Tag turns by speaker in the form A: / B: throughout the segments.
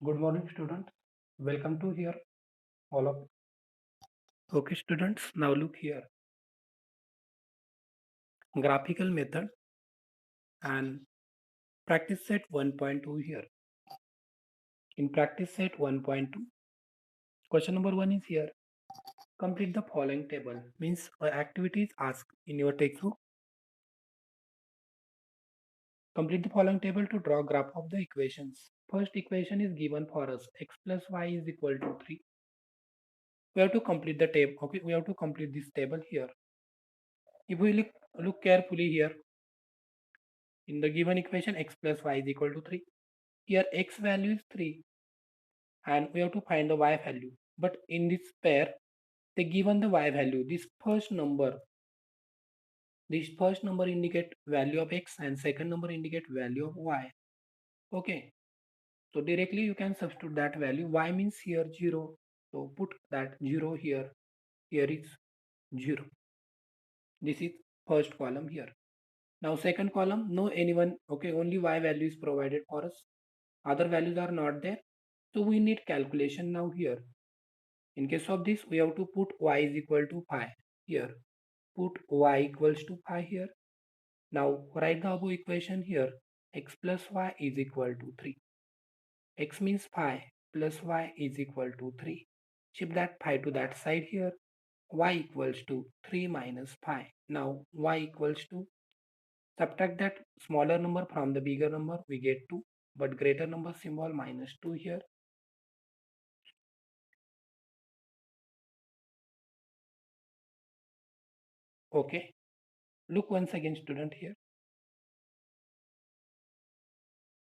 A: Good morning, students. Welcome to here, all of. Okay, students. Now look here. Graphical method and practice set 1.2 here. In practice set 1.2, question number 1 is here. Complete the following table. Means activities asked in your textbook. Complete the following table to draw graph of the equations. First equation is given for us. X plus y is equal to 3. We have to complete the table. Okay, we have to complete this table here. If we look carefully here, in the given equation, x plus y is equal to 3. Here x value is 3 and we have to find the y value. But in this pair, they given the y value. This first number indicate value of x and second number indicate value of y. Okay. So directly you can substitute that value. Y means here 0. So put that 0 here. Here is 0. This is first column here. Now second column, no anyone. Okay, only y value is provided for us. Other values are not there. So we need calculation now here. In case of this, we have to put y is equal to pi here. Put y equals to pi here. Now write the above equation here. X plus y is equal to 3. X means pi plus y is equal to 3. Shift that pi to that side here. Y equals to 3 minus pi. Now y equals to, subtract that smaller number from the bigger number, we get 2. But greater number symbol minus 2 here. Okay. Look once again, student, here.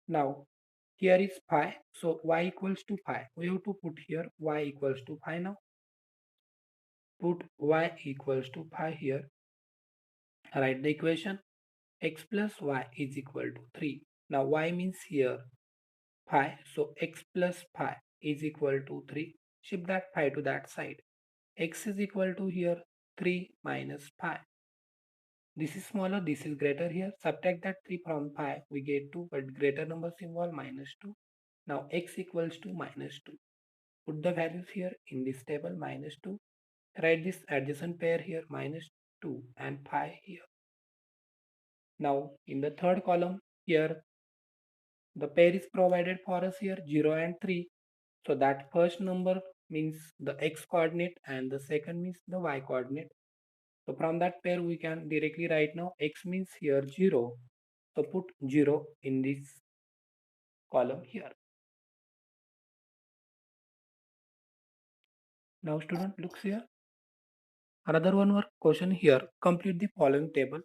A: Now here is pi, so y equals to pi. We have to put here y equals to pi now. Put y equals to pi here. Write the equation. X plus y is equal to 3. Now y means here pi, so x plus pi is equal to 3. Shift that pi to that side. X is equal to here 3 minus pi. This is smaller, this is greater here. Subtract that 3 from pi, we get 2, but greater number symbol minus 2. Now x equals to minus 2. Put the values here in this table, minus 2. Write this adjacent pair here, minus 2 and pi here. Now in the third column here, the pair is provided for us here, 0 and 3. So that first number means the x coordinate and the second means the y coordinate. So from that pair we can directly write now x means here 0. So put 0 in this column here. Now student looks here. Another one more question here. Complete the following table.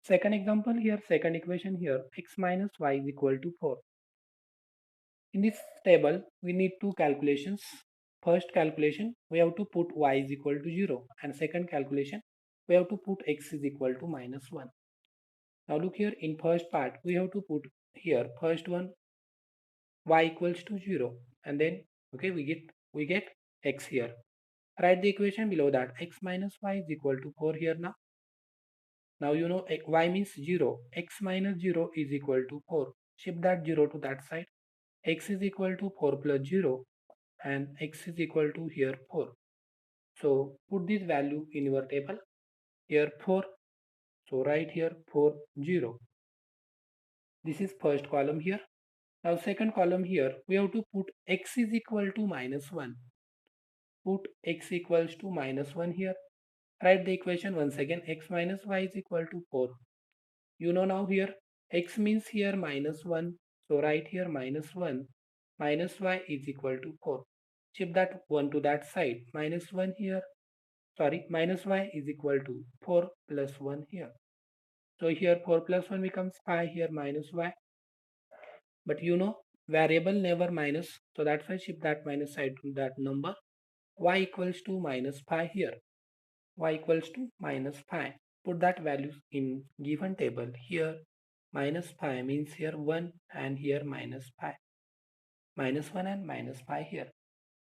A: Second example here, second equation here, x minus y is equal to 4. In this table, we need two calculations. First calculation, we have to put y is equal to 0. And second calculation, we have to put x is equal to minus 1. Now look here, in first part, we have to put here, first one, y equals to 0. And then, okay, we get x here. Write the equation below that, x minus y is equal to 4 here now. Now you know y means 0. X minus 0 is equal to 4. Shift that 0 to that side. X is equal to 4 plus 0 and x is equal to here 4. So put this value in your table. Here 4. So write here 4 0. This is first column here. Now second column here, we have to put x is equal to minus 1. Put x equals to minus 1 here. Write the equation once again, x minus y is equal to 4. You know now here x means here minus 1. So write here minus 1 minus y is equal to 4. Shift that 1 to that side. Minus 1 here. Sorry, minus y is equal to 4 plus 1 here. So here 4 plus 1 becomes pi, here minus y. But you know variable never minus. So that's why shift that minus side to that number. Y equals to minus pi here. Y equals to minus pi. Put that values in given table. Here minus pi means here 1 and here minus pi. Minus 1 and minus pi here.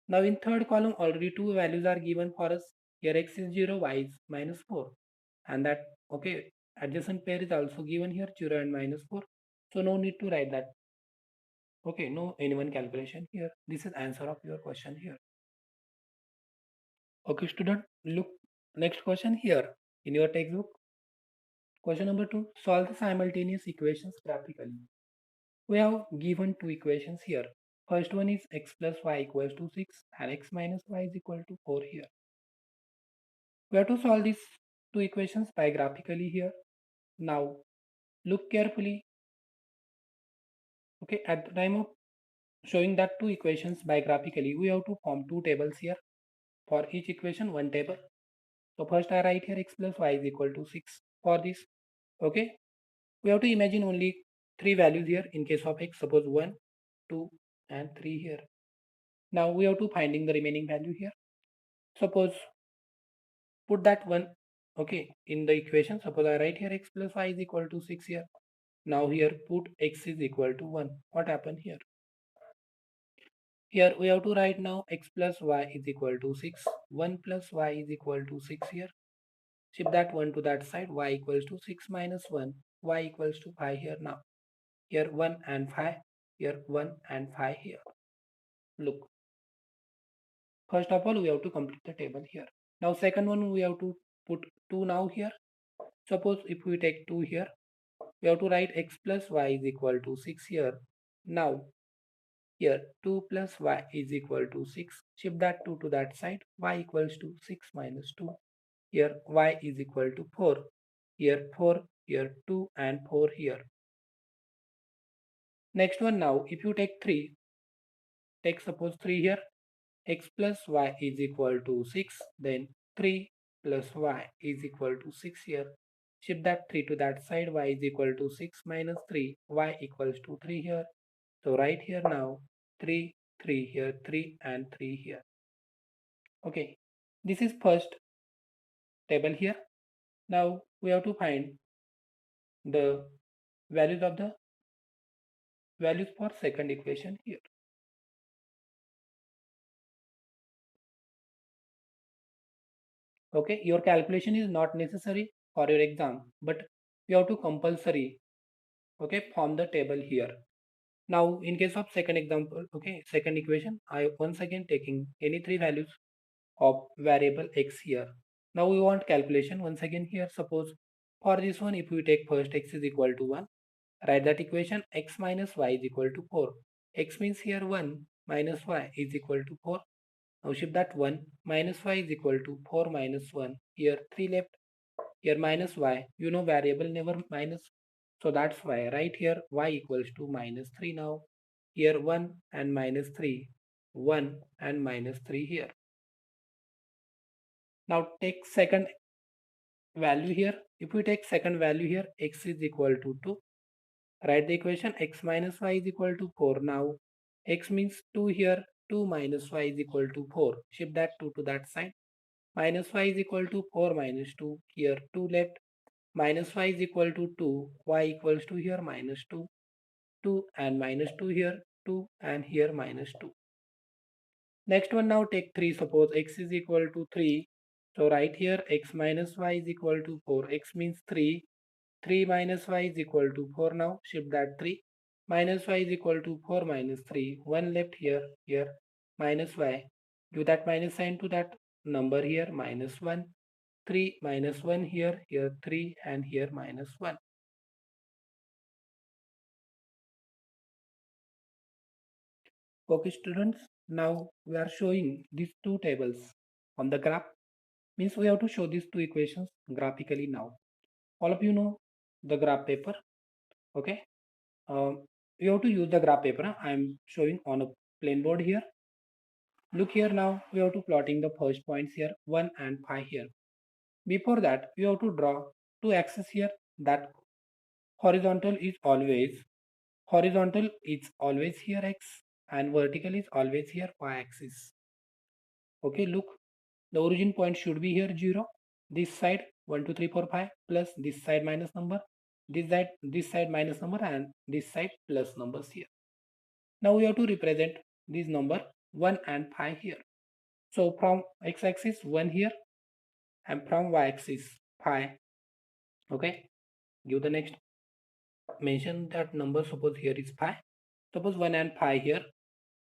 A: Now in third column already two values are given for us. Here x is 0, y is minus 4. And that, okay, adjacent pair is also given here, 0 and minus 4. So no need to write that. Okay, no anyone calculation here. This is answer of your question here. Okay, student, look next question here in your textbook. Question number 2. Solve the simultaneous equations graphically. We have given two equations here. First one is x plus y equals to 6 and x minus y is equal to 4 here. We have to solve these two equations by graphically here. Now look carefully. Okay, at the time of showing that two equations by graphically, we have to form two tables here. For each equation, one table. So first I write here x plus y is equal to 6 for this. Okay, we have to imagine only three values here in case of x. Suppose 1, 2 and 3 here. Now we have to finding the remaining value here. Suppose put that one, okay, in the equation. Suppose I write here x plus y is equal to 6 here. Now here put x is equal to 1. What happened here? Here we have to write now x plus y is equal to 6. 1 plus y is equal to 6 here. Shift that 1 to that side. Y equals to 6 minus 1. Y equals to 5 here now. Here 1 and 5. Here 1 and 5 here. Look. First of all, we have to complete the table here. Now second one, we have to put 2 now here. Suppose if we take 2 here, we have to write x plus y is equal to 6 here. Now here 2 plus y is equal to 6. Shift that 2 to that side. Y equals to 6 minus 2. Here y is equal to 4. Here 4, here 2 and 4 here. Next one now, if you take 3, take suppose 3 here. X plus y is equal to 6. Then 3 plus y is equal to 6 here. Shift that 3 to that side. Y is equal to 6 minus 3. Y equals to 3 here. So right here now 3, 3 here, 3 and 3 here. Okay, this is first table here. Now we have to find the values of the values for second equation here. Okay, your calculation is not necessary for your exam, but you have to compulsory, okay, form the table here. Now in case of second example, okay, second equation, I once again taking any three values of variable x here. Now we want calculation once again here. Suppose for this one, if we take first x is equal to 1, write that equation x minus y is equal to 4. X means here 1 minus y is equal to 4. Now shift that 1 minus y is equal to 4 minus 1. Here 3 left. Here minus y. You know variable never minus. So that's why right here y equals to minus 3 now. Here 1 and minus 3. 1 and minus 3 here. Now take second value here. If we take second value here, x is equal to 2. Write the equation x minus y is equal to 4. Now x means 2 here. 2 minus y is equal to 4. Shift that 2 to that side. Minus y is equal to 4 minus 2. Here 2 left. Minus y is equal to 2. Y equals to here minus 2. 2 and minus 2 here. 2 and here minus 2. Next one now take 3. Suppose x is equal to 3. So right here x minus y is equal to 4. X means 3. 3 minus y is equal to 4 now. Shift that 3. Minus y is equal to 4 minus 3. 1 left here. Here minus y. Give that minus sign to that number here. Minus 1. 3 minus 1 here. Here 3 and here minus 1. Okay students. Now we are showing these two tables on the graph. Means we have to show these two equations graphically now. All of you know the graph paper. Okay. You have to use the graph paper. I am showing on a plain board here. Look here now. We have to plotting the first points here 1 and 5 here. Before that we have to draw two axes here. That horizontal is always here x and vertical is always here y axis. Okay, look, the origin point should be here 0. This side 1 2 3 4 5 plus this side minus number, this side minus number and this side plus numbers here. Now we have to represent this number 1 and 5 here. So from x-axis 1 here and from y-axis 5. Okay, give the next, mention that number, suppose here is 5. suppose 1 and 5 here.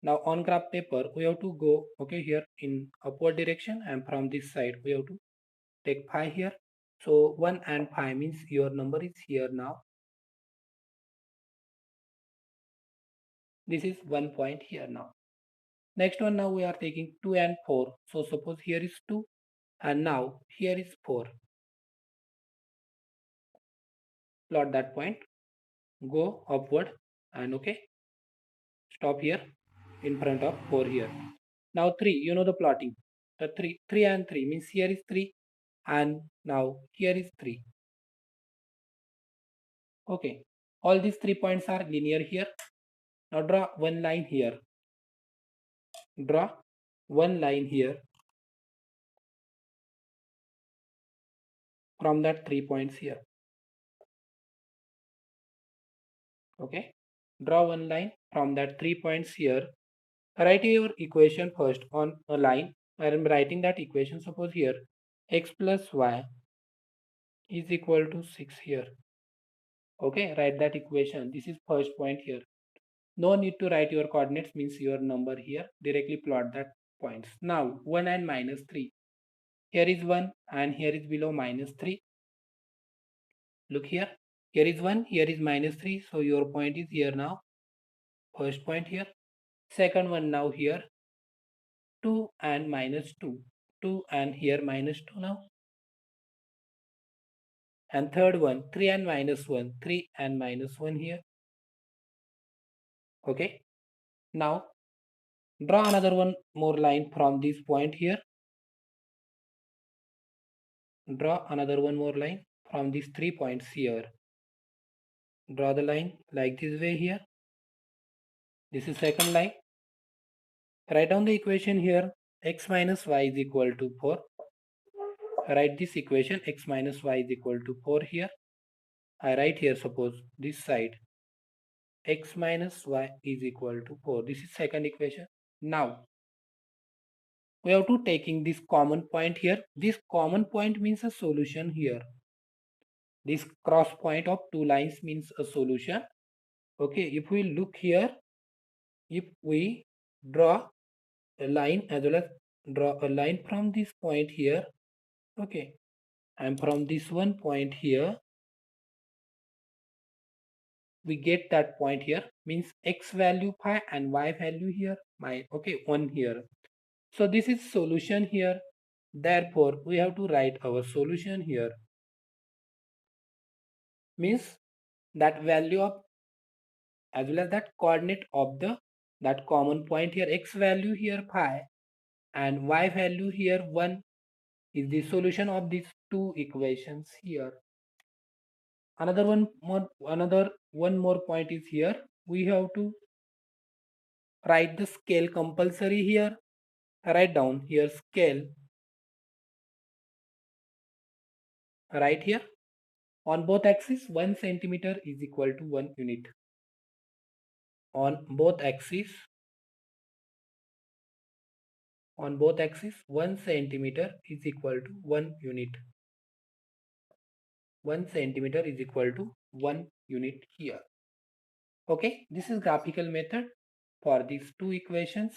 A: Now on graph paper we have to go here in upward direction, and from this side we have to take 5 here. So 1 and 5 means your number is here. Now this is 1 point here. Now next one, now we are taking 2 and 4. So suppose here is 2 and now here is 4. Plot that point, go upward, and stop here in front of 4 here. Now 3, you know the plotting. The 3 and 3 means here is 3 and now here is 3. Okay, all these 3 points are linear here. Now draw one line here. Draw one line here from that 3 points here. Okay, draw one line from that 3 points here. Write your equation first on a line. I am writing that equation. Suppose here x plus y is equal to 6 here. Okay, write that equation. This is first point here. No need to write your coordinates, means your number here. Directly plot that points. Now 1 and minus 3. Here is 1 and here is below minus 3. Look here. Here is 1, here is minus 3. So your point is here now. First point here. Second one now here. 2 and minus 2. 2 and here minus 2 now. And third one, 3 and minus 1. 3 and minus 1 here. Okay. Now draw another one more line from this point here. Draw another one more line from these 3 points here. Draw the line like this way here. This is second line. Write down the equation here. X minus y is equal to 4. Write this equation, x minus y is equal to 4 here. I write here, suppose this side, x minus y is equal to 4. This is second equation. Now we have to taking this common point here. This common point means a solution here. This cross point of two lines means a solution. Okay, if we look here, if we draw a line as well as draw a line from this point here, okay, and from this one point here, we get that point here, means x value 5 and y value here, 1 here. So this is solution here. Therefore we have to write our solution here, means that value of as well as that coordinate of that common point here, x value here 5 and y value here 1, is the solution of these two equations here. Another one more point is here. We have to write the scale compulsory here. Write down here scale right here. On both axes 1 centimeter is equal to 1 unit. On both axes 1 centimeter is equal to 1 unit. 1 centimeter is equal to 1 unit here. Okay, this is graphical method for these two equations.